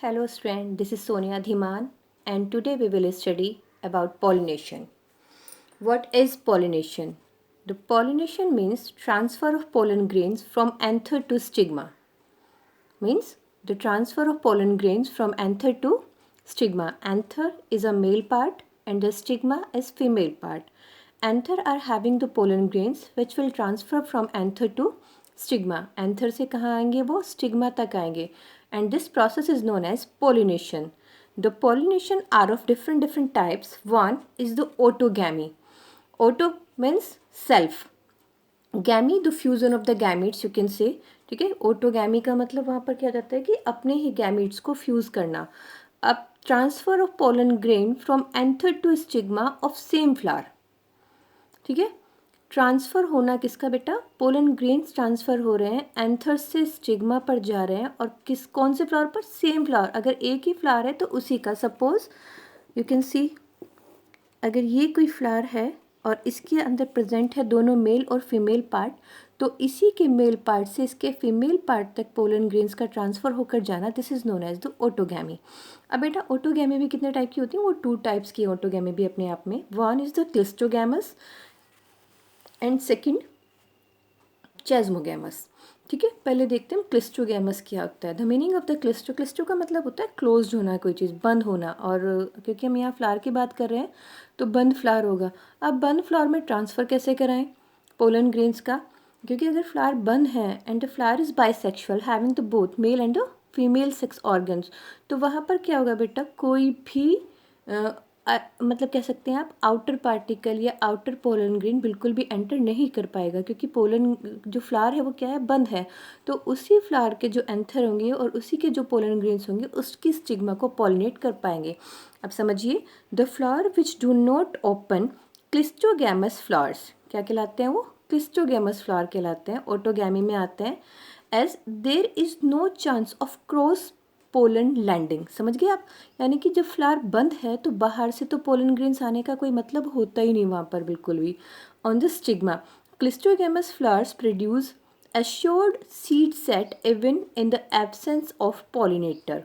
Hello student, this is Sonia Dhiman and today we will study about pollination. What is pollination? The pollination means transfer of pollen grains from anther to stigma. Means the transfer of pollen grains from anther to stigma. Anther is a male part and the stigma is female part. Anther are having the pollen grains which will transfer from anther to stigma. Anther से कहाँ आएंगे वो stigma तक आएंगे and this process is known as pollination. The pollination are of different types. One is the autogamy. Auto means self. गैमी the fusion of the gametes you can से. ठीक है, ओटोगैमी का मतलब वहाँ पर क्या जाता है कि अपने ही गैमीट्स को फ्यूज़ करना. अब transfer of pollen grain from anther to stigma of same flower. ठीक है, ट्रांसफ़र होना किसका बेटा? पोलन ग्रेन्स ट्रांसफ़र हो रहे हैं, एंथर से स्टिग्मा पर जा रहे हैं और कौन से फ्लावर पर? Same flower. अगर एक ही फ्लावर है तो उसी का. सपोज यू कैन सी, अगर ये कोई फ्लावर है और इसके अंदर प्रेजेंट है दोनों मेल और फीमेल पार्ट, तो इसी के मेल पार्ट से इसके फीमेल पार्ट तक पोलन ग्रेन्स का ट्रांसफ़र होकर जाना, this is known as the autogamy. अब बेटा ऑटोगैमी भी कितने टाइप की होती है? वो 2 टाइप्स की ऑटोगैमी भी अपने आप में. One is the cleistogamous and second chasmogamous. ठीक है, पहले देखते हैं क्लिस्टोगैमस क्या होता है. The meaning of the cleisto का मतलब होता है क्लोज्ड होना, कोई चीज़ बंद होना. और क्योंकि हम यहाँ फ्लावर की बात कर रहे हैं तो बंद फ्लावर होगा. अब बंद फ्लावर में ट्रांसफ़र कैसे कराएं पोलन ग्रेन्स का? क्योंकि अगर फ्लावर बंद है and the flower is bisexual having the both male and the female sex organs, तो वहाँ पर क्या होगा बेटा? कोई भी मतलब कह सकते हैं आप आउटर पार्टिकल या आउटर पोलन ग्रेन बिल्कुल भी एंटर नहीं कर पाएगा, क्योंकि पोलन जो फ्लावर है वो क्या है? बंद है. तो उसी फ्लावर के जो एंथर होंगे और उसी के जो पोलन ग्रेन्स होंगे उसकी स्टिग्मा को पॉलिनेट कर पाएंगे. अब समझिए, the flower which do not open cleistogamous flowers क्या कहलाते हैं? वो क्लिस्टोगैमस फ्लावर कहलाते हैं, ऑटोगैमी में आते हैं. As there is no chance of cross pollen landing. समझ गए आप? यानी कि जब फ्लावर बंद है तो बाहर से तो पोलन ग्रेन्स आने का कोई मतलब होता ही नहीं वहाँ पर बिल्कुल भी. On the stigma cleistogamous flowers produce assured seed set even in the absence of pollinator.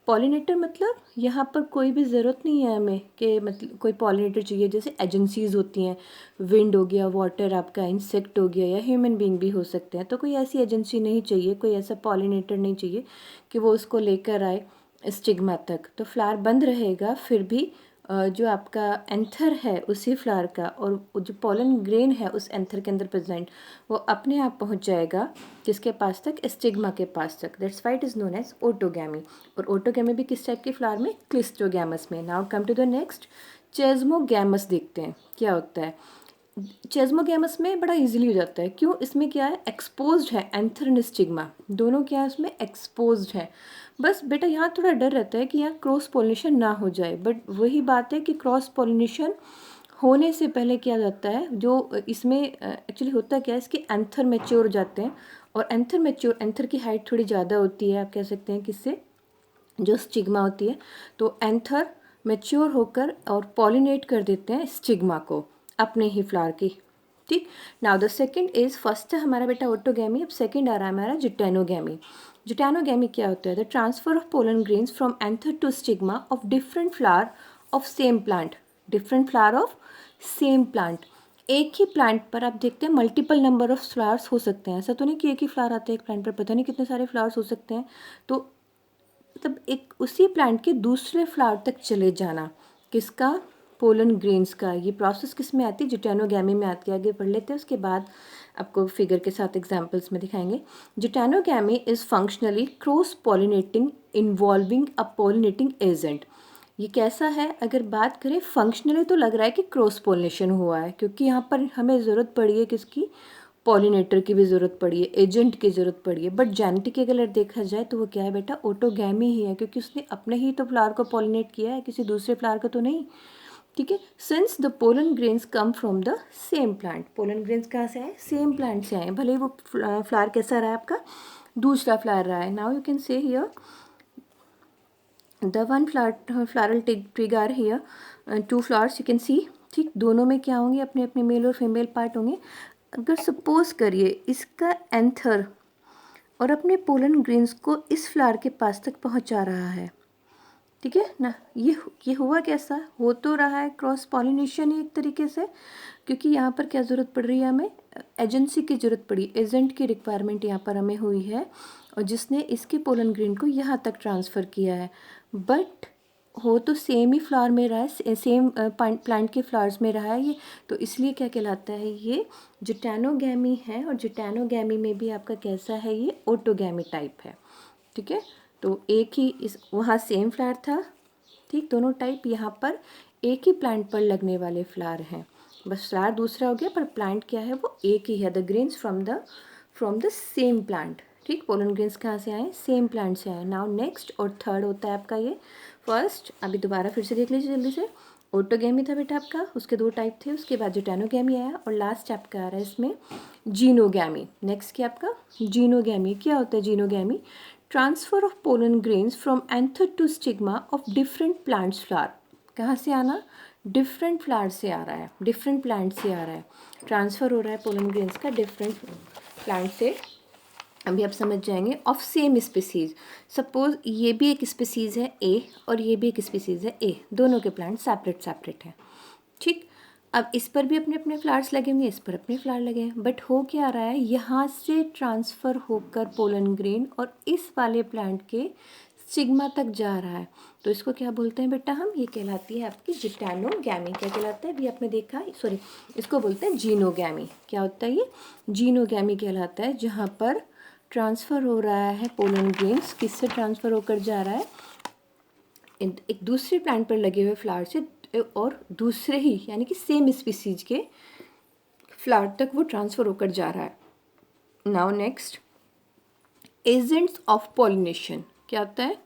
Pollinator मतलब यहाँ पर कोई भी ज़रूरत नहीं है हमें कि मतलब कोई पॉलिनेटर चाहिए. जैसे एजेंसीज़ होती हैं, विंड हो गया, वाटर आपका, इंसेक्ट हो गया, या ह्यूमन बीइंग भी हो सकते हैं. तो कोई ऐसी एजेंसी नहीं चाहिए, कोई ऐसा पॉलिनेटर नहीं चाहिए कि वो उसको लेकर आए स्टिग्मा तक. तो फ्लावर बंद रहेगा, फिर भी जो आपका एंथर है उसी फ्लावर का और जो पोलन ग्रेन है उस एंथर के अंदर प्रेजेंट, वो अपने आप पहुंच जाएगा किसके पास तक? स्टिग्मा के पास तक. That's why it is known as autogamy. और ऑटोगैमी भी किस टाइप के फ्लावर में? क्लिस्टोगैमस में. Now come to the next, chasmogamous. देखते हैं क्या होता है. चेस्मोगैमस में बड़ा इजीली हो जाता है. क्यों? इसमें क्या है? एक्सपोज्ड है एंथर एंड स्टिग्मा, दोनों क्या है उसमें? एक्सपोज्ड है. बस बेटा यहाँ थोड़ा डर रहता है कि यहाँ क्रॉस पोलिनेशन ना हो जाए, बट वही बात है कि क्रॉस पोलिनेशन होने से पहले क्या जाता है, जो इसमें एक्चुअली होता क्या है, इसके एंथर मैच्योर हो जाते हैं. और एंथर की हाइट थोड़ी ज़्यादा होती है, आप कह सकते हैं किससे? जो स्टिग्मा होती है. तो एंथर मैच्योर होकर और पॉलिनेट कर देते हैं स्टिग्मा को अपने ही फ्लावर की. ठीक. Now the second is, first है हमारा बेटा ऑटोगैमी, अब सेकंड आ रहा है हमारा जिटेनोगैमी. जिटेनोगैमी क्या होता है? The transfer of pollen grains from anther to stigma of different flower of same plant. Different flower of same plant. एक ही प्लांट पर आप देखते हैं मल्टीपल नंबर ऑफ फ्लावर्स हो सकते हैं. ऐसा तो नहीं कि एक ही फ्लावर आता है एक प्लांट पर, पता नहीं कितने सारे फ्लावर्स हो सकते हैं. तो मतलब एक उसी प्लांट के दूसरे फ्लावर तक चले जाना, किसका? पोलन ग्रेन्स का. ये प्रोसेस किस में आती है? जिटेनोगैमी में आती है. आगे पढ़ लेते हैं, उसके बाद आपको फिगर के साथ एग्जांपल्स में दिखाएंगे. Geitonogamy is functionally cross pollinating involving a pollinating agent. ये कैसा है? अगर बात करें फंक्शनली तो लग रहा है कि क्रॉस पॉलिनेशन हुआ है, क्योंकि यहाँ पर हमें ज़रूरत पड़ी है किसकी? पॉलिनेटर की भी ज़रूरत पड़ी है, एजेंट की ज़रूरत पड़ी है. बट जेनेटिक अगर देखा जाए तो वो क्या है बेटा? ऑटोगैमी ही है, क्योंकि उसने अपने ही तो फ्लावर को पॉलिनेट किया है, किसी दूसरे फ्लावर का तो नहीं. ठीक है. Since the pollen grains come from the same plant. Pollen grains कहाँ से आए? सेम प्लांट से आए, भले ही वो फ्लावर कैसा रहा है आपका? दूसरा फ्लावर रहा है. Now you can say here the one floral twig are here, 2 flowers you can see. ठीक, दोनों में क्या होंगे? अपने अपने मेल और फीमेल पार्ट होंगे. अगर सपोज करिए इसका एंथर और अपने पोलन ग्रेन्स को इस फ्लावर के पास तक पहुंचा रहा है, ठीक है ना। ये हुआ कैसा, हो तो रहा है क्रॉस पॉलिनेशन ही एक तरीके से, क्योंकि यहाँ पर क्या ज़रूरत पड़ रही है हमें, एजेंसी की ज़रूरत पड़ी, एजेंट की रिक्वायरमेंट यहाँ पर हमें हुई है, और जिसने इसके पोलन ग्रेन को यहाँ तक ट्रांसफ़र किया है। बट हो तो सेम ही फ्लावर में रहा है, सेम प्लांट के फ्लावर्स में रहा है ये, तो इसलिए क्या कहलाता है, ये जिटैनोगैमी है। और जिटैनोगैमी में भी आपका कैसा है, ये ऑटोगैमी टाइप है। ठीक है, तो एक ही इस वहाँ सेम फ्लावर था, ठीक, दोनों टाइप, यहाँ पर एक ही प्लांट पर लगने वाले फ्लावर हैं, बस फ्लावर दूसरा हो गया पर प्लांट क्या है, वो एक ही है। The grains from the same plant. ठीक, पोलन ग्रेन्स कहाँ से आए, सेम प्लांट से आए। नाउ नेक्स्ट और थर्ड होता है आपका ये फर्स्ट, अभी दोबारा फिर से देख लीजिए जल्दी से। ऑटोगैमी था बेटा आपका, उसके दो टाइप थे, उसके बाद जिटैनोगैमी आया, और लास्ट आपका आ रहा है इसमें जीनोगैमी। नेक्स्ट क्या आपका, जीनोगैमी। क्या होता है xenogamy, transfer of pollen grains from anther to stigma of different plants flower. कहाँ से आना, डिफरेंट फ्लावर से आ रहा है, डिफरेंट प्लांट से आ रहा है, ट्रांसफ़र हो रहा है पोलन ग्रेन्स का डिफरेंट प्लांट से। अभी आप समझ जाएंगे, ऑफ सेम स्पीसीज़। सपोज ये भी एक स्पीसीज़ है ए, और ये भी एक स्पीसीज़ है ए, दोनों के प्लांट सेपरेट सेपरेट हैं। ठीक, अब इस पर भी अपने अपने फ्लावर्स लगे होंगे, इस पर अपने फ्लावर लगे हैं, बट हो क्या रहा है, यहाँ से ट्रांसफ़र होकर पोलन ग्रेन और इस वाले प्लांट के स्टिग्मा तक जा रहा है, तो इसको क्या बोलते हैं बेटा हम, ये कहलाती है आपकी जिटैनोगैमी। क्या कहलाता है, अभी आपने देखा, सॉरी, इसको बोलते हैं जीनोगैमी। क्या होता है ये, जीनोगैमी कहलाता है, जहाँ पर ट्रांसफ़र हो रहा है पोलन ग्रेन्स, किससे ट्रांसफ़र होकर जा रहा है, एक दूसरे प्लांट पर लगे हुए फ्लावर से, और दूसरे ही यानी कि सेम स्पीसीज के फ्लावर तक वो ट्रांसफ़र होकर जा रहा है। Now next, agents of pollination. क्या होता है,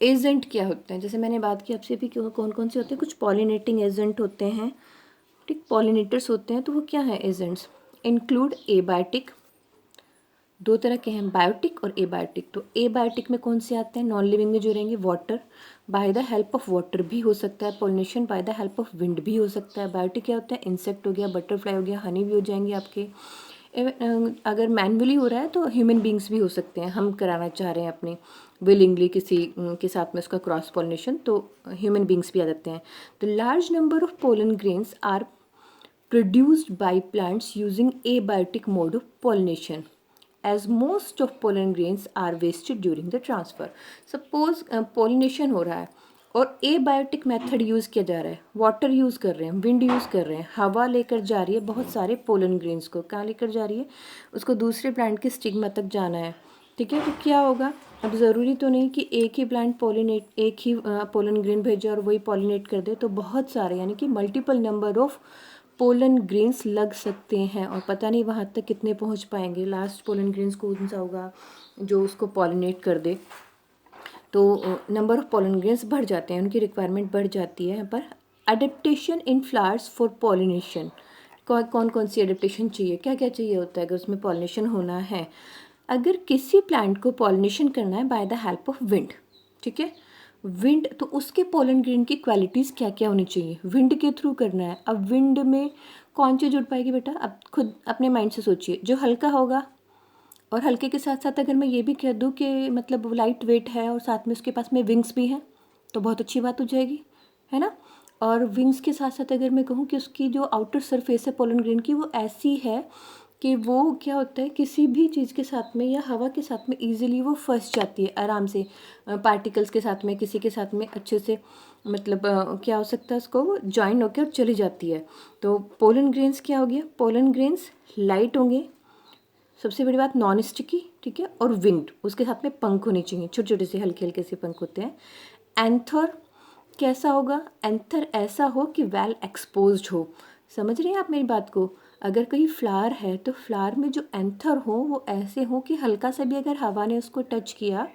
एजेंट क्या होते हैं, जैसे मैंने बात की आपसे भी, क्यों कौन कौन से होते हैं, कुछ पॉलिनेटिंग एजेंट होते हैं, ठीक, पॉलिनेटर्स होते हैं, तो वो क्या है एजेंट्स, इंक्लूड एबायोटिक, दो तरह के हैं, बायोटिक और एबायोटिक। तो एबायोटिक में कौन से आते हैं, नॉन लिविंग में जो रहेंगे, water, by the help of water भी हो सकता है, pollination by the help of wind भी हो सकता है। बायोटिक क्या होता है, इंसेक्ट हो गया, बटरफ्लाई हो गया, हनी भी हो जाएंगे आपके। अगर मैनुअली हो रहा है तो ह्यूमन बींग्स भी हो सकते हैं, हम कराना चाह रहे हैं अपने विलिंगली किसी के साथ में उसका क्रॉस पॉलिनेशन, तो ह्यूमन बींग्स भी आ जाते हैं। The large number of pollen grains are produced by plants using abiotic mode of pollination, as most of pollen grains are wasted during the transfer. Suppose pollination हो रहा है और abiotic method use किया जा रहा है, वाटर यूज़ कर रहे हैं, विंड यूज़ कर रहे हैं, हवा लेकर जा रही है बहुत सारे पोलन ग्रेन्स को, कहाँ लेकर जा रही है, उसको दूसरे प्लांट के स्टिग्मा तक जाना है। ठीक है, तो क्या होगा, अब ज़रूरी तो नहीं कि एक ही प्लांट पॉलिनेट, एक ही पोलन ग्रेन भेजे और वही पॉलिनेट कर दे, तो बहुत सारे यानी कि multiple number of pollen grains लग सकते हैं, और पता नहीं वहाँ तक कितने पहुँच पाएंगे। लास्ट पोलन ग्रेन्स कौन सा होगा जो उसको पॉलिनेट कर दे, तो नंबर ऑफ पोलन ग्रेन्स बढ़ जाते हैं, उनकी रिक्वायरमेंट बढ़ जाती है। यहाँ पर adaptation in flowers for pollination, कौन कौन सी अडेप्टेशन चाहिए, क्या क्या चाहिए होता है अगर उसमें पॉलिनेशन होना है। अगर किसी प्लांट को पॉलिनेशन करना है by the help of wind, ठीक है, विंड, तो उसके पोलन ग्रेन की क्वालिटीज़ क्या क्या होनी चाहिए, विंड के थ्रू करना है। अब विंड में कौन सी जुड़ पाएगी बेटा, अब खुद अपने माइंड से सोचिए, जो हल्का होगा, और हल्के के साथ साथ अगर मैं ये भी कह दूँ कि मतलब लाइट वेट है और साथ में उसके पास में विंग्स भी हैं, तो बहुत अच्छी बात हो जाएगी, है ना। और विंग्स के साथ साथ अगर मैं कहूँ कि उसकी जो आउटर सरफेस है पोलन ग्रेन की, वो ऐसी है कि वो क्या होता है, किसी भी चीज़ के साथ में या हवा के साथ में इजीली वो फंस जाती है आराम से, पार्टिकल्स के साथ में, किसी के साथ में अच्छे से, मतलब क्या हो सकता है, उसको जॉइन होकर चली जाती है। तो पोलन ग्रेन्स क्या हो गया, पोलन ग्रेन्स लाइट होंगे, सबसे बड़ी बात नॉन स्टिकी, ठीक है, और विंग्ड, उसके साथ में पंख होने चाहिए, छोटे छोटे से हल्के हल्के से पंख होते हैं। एंथर कैसा होगा, एंथर ऐसा हो कि वेल एक्सपोज्ड हो, समझ रहे हैं आप मेरी बात को। अगर कहीं फ्लावर है तो फ्लावर में जो एंथर हो वो ऐसे हो कि हल्का सा भी अगर हवा ने उसको टच किया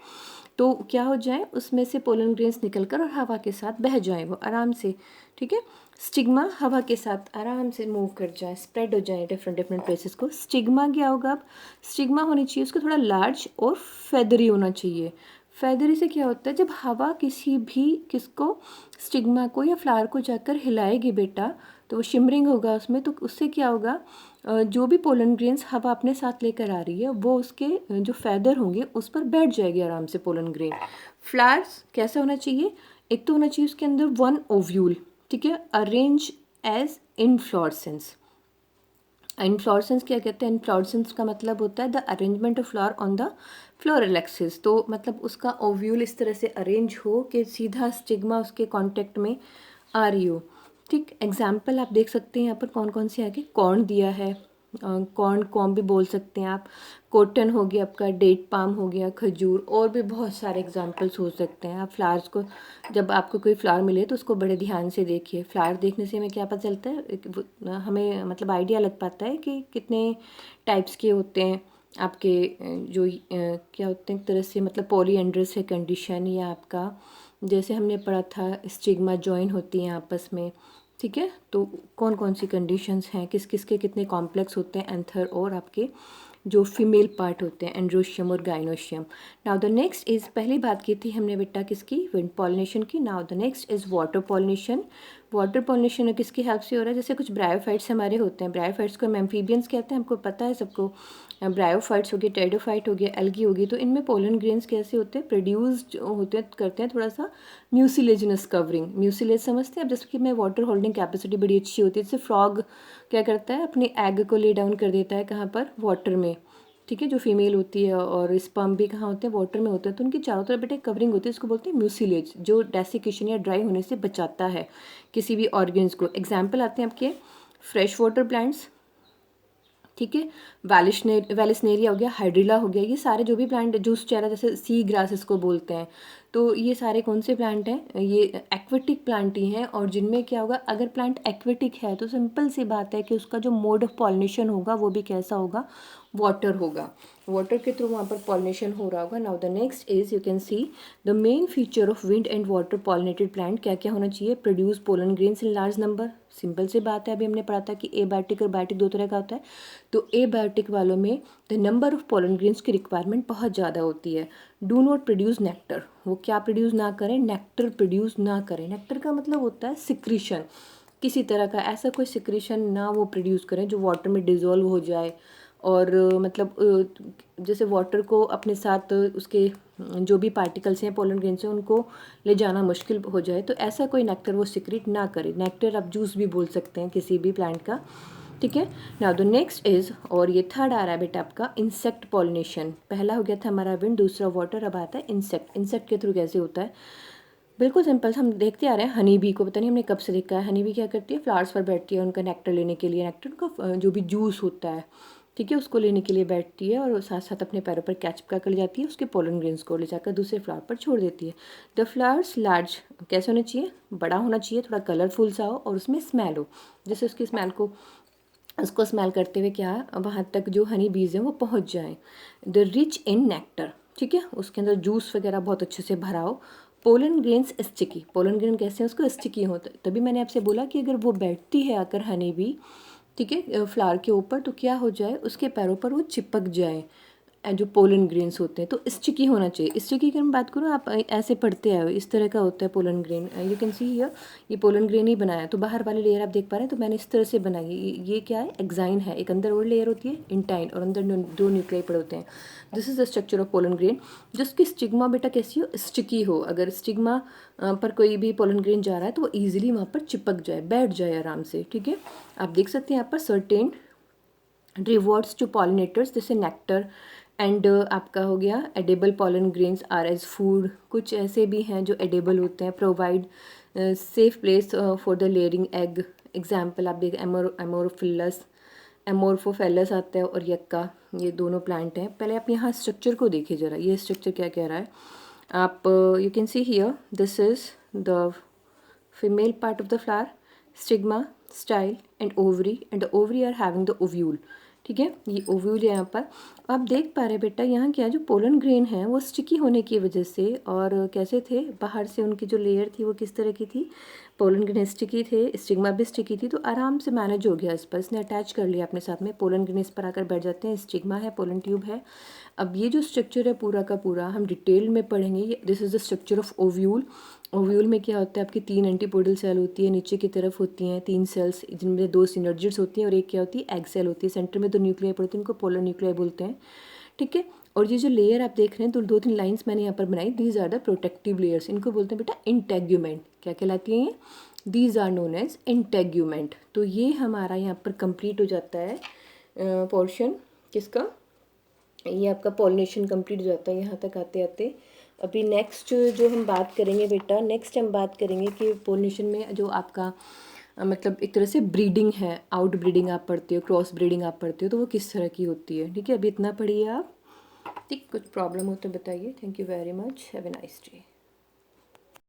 तो क्या हो जाए, उसमें से पोलन ग्रेन्स निकलकर और हवा के साथ बह जाए वो आराम से, ठीक है। स्टिग्मा हवा के साथ आराम से मूव कर जाए, स्प्रेड हो जाए डिफरेंट डिफरेंट प्लेसेस को। स्टिग्मा क्या होगा, अब स्टिग्मा होनी चाहिए उसको थोड़ा लार्ज और फेदरी होना चाहिए। फेदरी से क्या होता है, जब हवा किसी भी किसको, स्टिग्मा को या फ्लावर को जाकर हिलाएगी बेटा, तो वो शिमरिंग होगा उसमें, तो उससे क्या होगा, जो भी पोलन ग्रेन्स हवा अपने साथ लेकर आ रही है वो उसके जो फैदर होंगे उस पर बैठ जाएगी आराम से पोलन ग्रेन। फ्लावर्स कैसा होना चाहिए, एक तो होना चाहिए उसके अंदर वन ओव्यूल, ठीक है, अरेंज एज इनफ्लोरेसेंस। इनफ्लोरेसेंस क्या कहते हैं? इनफ्लोरेसेंस का मतलब होता है the arrangement of flower on the floral axis. तो मतलब उसका ओव्यूल इस तरह से अरेंज हो कि सीधा स्टिग्मा उसके कांटेक्ट में आ रही हो, ठीक। एग्जाम्पल आप देख सकते हैं यहाँ पर कौन कौन से आगे कॉर्न दिया है, कॉर्न कॉम भी बोल सकते हैं आप, कॉटन हो गया आपका, डेट पाम हो गया, खजूर, और भी बहुत सारे एग्जाम्पल्स हो सकते हैं। आप फ्लावर्स को, जब आपको कोई फ्लावर मिले तो उसको बड़े ध्यान से देखिए। फ्लावर देखने से हमें क्या पता चलता है, हमें मतलब आइडिया लग पाता है कि कितने टाइप्स के होते हैं आपके जो क्या होते हैं एक तरह से, मतलब पॉलीएंड्रस है कंडीशन, या आपका जैसे हमने पढ़ा था स्टिग्मा जॉइन होती हैं आपस में, ठीक है। तो कौन कौन सी कंडीशंस हैं, किस किस के कितने कॉम्प्लेक्स होते हैं एंथर और आपके जो फीमेल पार्ट होते हैं एंड्रोशियम और gynoecium. Now the next is, पहली बात की थी हमने बेटा किसकी, विंड पॉलिनेशन की। Now the next is water pollination. Water pollination किसकी हेल्प से हो रहा है? जैसे कुछ ब्रायोफाइट्स हमारे होते हैं, ब्रायोफाइट्स को हम एम्फीबियंस कहते हैं, हमको पता है सबको। ब्रायोफाइट्स हो गए, टेरिडोफाइट हो गया, एल्गी होगी, तो इनमें पोलन ग्रेन्स कैसे होते हैं, प्रोड्यूस्ड होते हैं, करते हैं थोड़ा सा म्यूसिलेजिनस कवरिंग। म्यूसिलेज समझते हैं आप, जैसे कि में वाटर होल्डिंग कैपेसिटी बड़ी अच्छी होती है। जैसे फ्रॉग क्या करता है, अपने एग को ले डाउन कर देता है कहाँ पर, वाटर में, ठीक है। जो फीमेल होती है और स्पर्म भी कहाँ होते हैं, वाटर में होते हैं, तो उनकी चारों तरफ बेटा कवरिंग होती है, इसको बोलते हैं म्यूसिलेज, जो डेसिकेशन या ड्राई होने से बचाता है किसी भी ऑर्गेन्स को। एग्जाम्पल आते हैं आपके फ्रेश वाटर प्लांट्स, ठीक है, वेलिसनेरिया हो गया, हाइड्रिला हो गया, ये सारे जो भी प्लांट, जूस चेहरा जैसे सी ग्रास इसको बोलते हैं, तो ये सारे कौन से प्लांट हैं, ये एक्वेटिक प्लांट ही हैं। और जिनमें क्या होगा, अगर प्लांट एक्वेटिक है तो सिंपल सी बात है कि उसका जो मोड ऑफ पॉलिनेशन होगा वो भी कैसा होगा, वाटर होगा, वाटर के थ्रू वहाँ पर पॉलिनेशन हो रहा होगा। Now the next is you can see the main feature of wind and water pollinated plant, क्या क्या होना चाहिए, produce pollen grains in large number. Simple सी बात है, अभी हमने पढ़ा था कि एबायोटिक और बायोटिक दो तरह का होता है। तो एबायोटिक वालों में the number of pollen grains की रिक्वायरमेंट बहुत ज़्यादा होती है। डू नॉट प्रोड्यूस नेक्टर, वो क्या प्रोड्यूस ना करें, नेक्टर प्रोड्यूस ना करें। नेक्टर का मतलब होता है सिक्रीशन, किसी तरह का ऐसा कोई सिक्रीशन ना वो प्रोड्यूस करें जो वाटर में डिज़ोल्व हो जाए, और मतलब जैसे वाटर को अपने साथ उसके जो भी पार्टिकल्स हैं पोलन ग्रेन से उनको ले जाना मुश्किल हो जाए, तो ऐसा कोई नेक्टर वो सिक्रीट ना करे। नेक्टर आप जूस भी बोल सकते हैं किसी भी प्लांट का, ठीक है। नाउ द नेक्स्ट इज, और ये थर्ड आ रहा है बेटा आपका इंसेक्ट पॉलिनेशन। पहला हो गया था हमारा विंड, दूसरा वाटर, अब आता है इंसेक्ट। इंसेक्ट के थ्रू कैसे होता है, बिल्कुल सिंपल, हम देखते आ रहे हैं हनी बी को, पता नहीं हमने कब से देखा है। हनी बी क्या करती है, फ्लावर्स पर बैठती है उनका नेक्टर लेने के लिए, नेक्टर का जो भी जूस होता है, ठीक है, उसको लेने के लिए बैठती है, और साथ साथ अपने पैरों पर कैच पका कर ले जाती है, उसके पोलन ग्रेन्स को ले जाकर दूसरे फ्लावर पर छोड़ देती है। द फ्लावर्स लार्ज कैसे होना चाहिए, बड़ा होना चाहिए, थोड़ा कलरफुल सा हो, और उसमें स्मेल हो, जैसे उसकी स्मेल को, उसको स्मेल करते हुए क्या वहाँ तक जो हनी बीज हैं वो पहुँच जाएँ। द रिच इन नेक्टर, ठीक है, उसके अंदर जूस वगैरह बहुत अच्छे से भरा हो। Pollen grains sticky, pollen grain कैसे हैं, उसको स्टिकी होता है, तभी मैंने आपसे बोला कि अगर वो बैठती है आकर हनी बी, ठीक है, फ्लावर के ऊपर, तो क्या हो जाए, उसके पैरों पर वो चिपक जाए जो पोलन ग्रेन्स होते हैं, तो स्टिकी होना चाहिए। स्टिकी की मैं बात करूँ, आप ऐसे पढ़ते आए हो, इस तरह का होता है pollen grain, you can see here, ये पोलन ग्रेन ही बनाया, तो बाहर वाली लेयर आप देख पा रहे हैं, तो मैंने इस तरह से बनाई है। ये क्या है, एक्साइन है, एक अंदर और लेयर होती है इंटाइन, और अंदर दो न्यूक्लियाई पड़े होते हैं। This is the structure of pollen grain. जिसकी स्टिग्मा बेटा कैसी हो, स्टिकी हो, अगर स्टिग्मा पर कोई भी पोलन ग्रेन जा रहा है तो वो ईजिली वहाँ पर चिपक जाए, बैठ जाए आराम से, ठीक है। आप देख सकते हैं यहाँ पर सर्टेन रिवॉर्ड्स टू पॉलिनेटर्स जैसे नेक्टर एंड आपका हो गया edible pollen grains are as food, कुछ ऐसे भी हैं जो एडेबल होते हैं। Provide safe place for the laying egg, example आप देख एमोरोफिलस, एमोर्फोफेलस आता है, और यक्का, ये दोनों प्लांट हैं। पहले आप यहाँ स्ट्रक्चर को देखिए ज़रा, ये स्ट्रक्चर क्या कह रहा है आप, you can see here, this is the female part of the flower, stigma, style and ovary, and the ovary are having the ovule, ठीक है, ये ओव्यूल है यहाँ पर। आप देख पा रहे हैं बेटा यहाँ क्या, जो पोलन ग्रेन है वो स्टिकी होने की वजह से, और कैसे थे, बाहर से उनकी जो लेयर थी वो किस तरह की थी, पोलन ग्रेन स्टिकी थे, स्टिग्मा भी स्टिकी थी, तो आराम से मैनेज हो गया इस पर, इसने अटैच कर लिया अपने साथ में, पोलन ग्रेन इस पर आकर बैठ जाते हैं, स्टिग्मा है, पोलन ट्यूब है। अब ये जो स्ट्रक्चर है पूरा का पूरा हम डिटेल में पढ़ेंगे। This is the structure of ovule. Ovule में क्या होता है, आपकी 3 एंटीपोडल सेल होती है, नीचे की तरफ होती हैं 3 सेल्स, जिनमें 2 सिनर्जिड्स होती हैं और एक क्या होती है, एग सेल होती है। सेंटर में 2 न्यूक्लियाई पड़ती हैं, उनको पोलर न्यूक्लियाई बोलते हैं, ठीक है। और ये जो लेयर आप देख रहे हैं, तो 2-3 लाइंस मैंने यहाँ पर बनाई, these are the protective layers, इनको बोलते हैं बेटा इंटेग्यूमेंट। क्या कहलाती हैं ये? These are known as integument. तो ये हमारा यहाँ पर कंप्लीट हो जाता है पोर्शन किसका, ये आपका पॉलिनेशन कंप्लीट हो जाता है यहाँ तक आते आते। अभी नेक्स्ट जो हम बात करेंगे बेटा, नेक्स्ट हम बात करेंगे कि पॉलिनेशन में जो आपका मतलब एक तरह से ब्रीडिंग है, आउट ब्रीडिंग आप पढ़ते हो, क्रॉस ब्रीडिंग आप पढ़ते हो, तो वो किस तरह की होती है। ठीक है, अभी इतना पढ़िए आप। ठीक, कुछ प्रॉब्लम हो तो बताइए। Thank you very much, have a nice day.